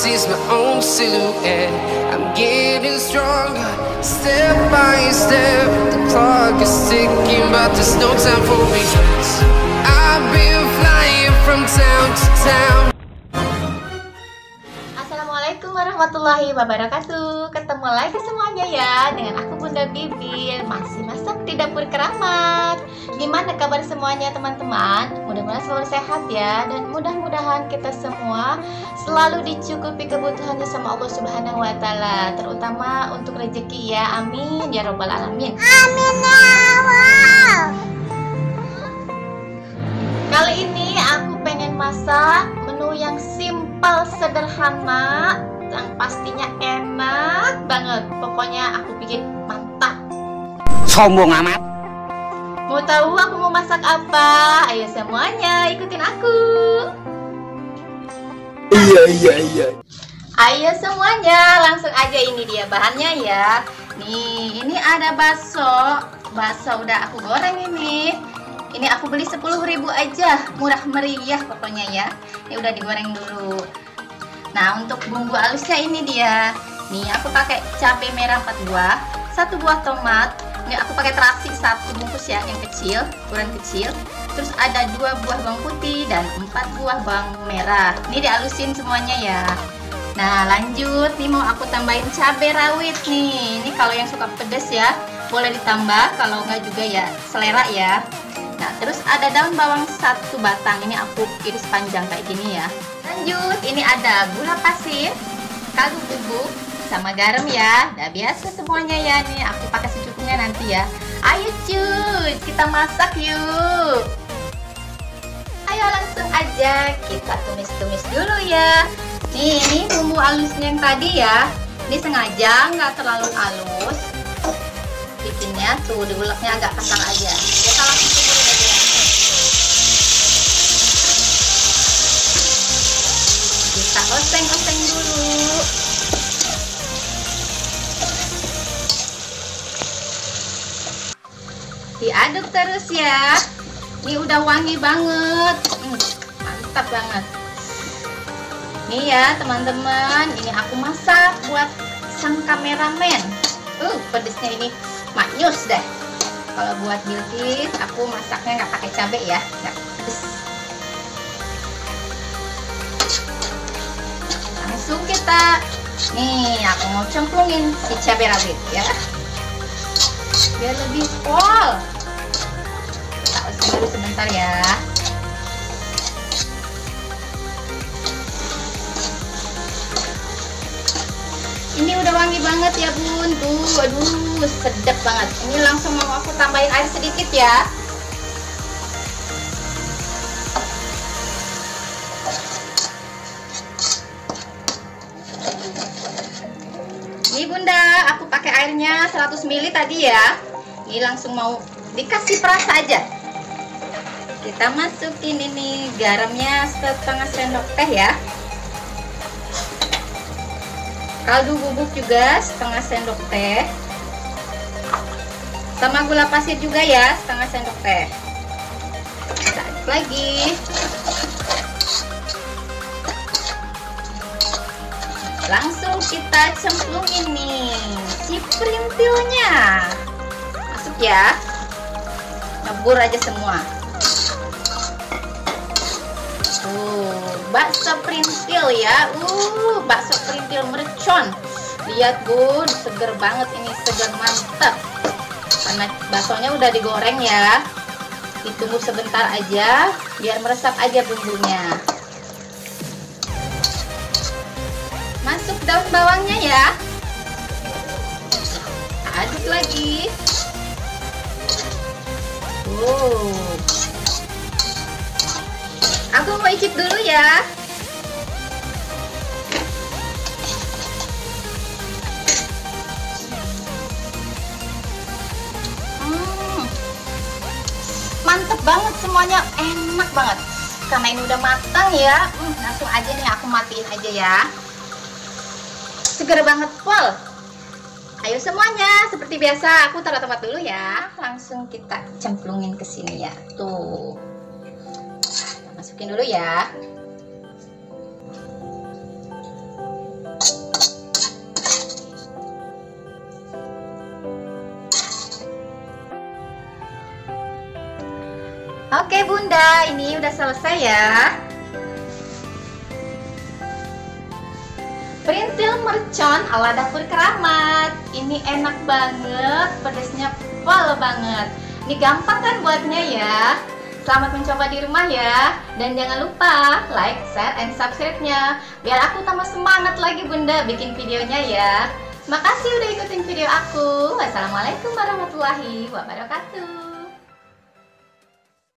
sees my own silhouette. I'm getting stronger, step by step. The clock is ticking, but there's no time for regrets. I've been flying from town to town. Assalamualaikum warahmatullahi wabarakatuh. Ketemu lagi semuanya ya dengan aku Bunda Bibi, masih masak di dapur keramat. Gimana kabar semuanya teman-teman? Mudah-mudahan selalu sehat ya, dan mudah-mudahan kita semua selalu dicukupi kebutuhannya sama Allah Subhanahu wa Ta'ala, terutama untuk rezeki ya. Amin ya robbal alamin. Amin ya Allah. Kali ini aku pengen masak menu yang simpel, sederhana, yang pastinya enak banget. Pokoknya aku bikin mantap. Sombong amat. Mau tahu aku mau masak apa? Ayo semuanya ikutin aku. Iya. Ayo semuanya, langsung aja, ini dia bahannya ya. Nih, ini ada bakso. Bakso udah aku goreng ini. Ini aku beli 10.000 aja, murah meriah pokoknya ya. Ini udah digoreng dulu. Nah, untuk bumbu halusnya ini dia. Nih, aku pakai cabai merah 4 buah, 1 buah tomat. Ini aku pakai terasi 1 bungkus ya, yang kecil, ukuran kecil. Terus ada 2 buah bawang putih dan 4 buah bawang merah. Ini dihalusin semuanya ya. Nah, lanjut. Nih mau aku tambahin cabai rawit nih. Ini kalau yang suka pedas ya, boleh ditambah. Kalau enggak juga ya selera ya. Nah, terus ada daun bawang 1 batang. Ini aku iris panjang kayak gini ya. Lanjut, ini ada gula pasir, kaldu bubuk, sama garam ya. Udah biasa semuanya ya. Nih aku pakai secukupnya nanti ya. Ayo cuy, kita masak yuk. Ayo langsung aja kita tumis-tumis dulu ya. Nih, ini bumbu halusnya yang tadi ya. Ini sengaja nggak terlalu halus bikinnya, tuh diuleknya agak kasar aja. Kita langsung dulu aja. Kita oseng-oseng dulu. Diaduk terus ya. Ini udah wangi banget, mantap banget. Nih ya teman-teman, ini aku masak buat sang kameramen. Pedesnya ini maknyus deh. Kalau buat Bilkis, aku masaknya nggak pakai cabai ya, nggak pedes. Langsung kita, nih aku mau cemplungin si cabai rawit ya, biar lebih pol. Kita oseng dulu sebentar ya. Ini udah wangi banget ya bun, tuh, aduh sedap banget. Ini langsung mau aku tambahin air sedikit ya. Ini bunda, aku pakai airnya 100 ml tadi ya. Ini langsung mau dikasih perasa aja. Kita masukin ini garamnya 1/2 sendok teh ya. Kaldu bubuk juga 1/2 sendok teh, sama gula pasir juga ya 1/2 sendok teh. Kita aduk lagi. Langsung kita cemplungin nih si perintilnya, masuk ya, ngebur aja semua. Bakso perintil ya, bakso perintil mercon. Lihat bun, seger banget ini, seger mantap. Karena baksonya udah digoreng ya, ditunggu sebentar aja biar meresap aja bumbunya. Masuk daun bawangnya ya, aduk lagi. Aku mau icip dulu ya. Mantep banget semuanya, enak banget. Karena ini udah matang ya, langsung aja nih aku matiin aja ya. Seger banget pol. Ayo semuanya, seperti biasa aku taruh tempat dulu ya. Langsung kita cemplungin ke sini ya. Tuh. Masukin dulu ya. Oke Bunda, ini udah selesai ya. Perintil mercon ala dapur keramat. Ini enak banget, pedasnya pol banget. Ini gampang kan buatnya ya. Selamat mencoba di rumah ya. Dan jangan lupa like, share, and subscribe-nya biar aku tambah semangat lagi Bunda bikin videonya ya. Makasih udah ikutin video aku. Wassalamualaikum warahmatullahi wabarakatuh.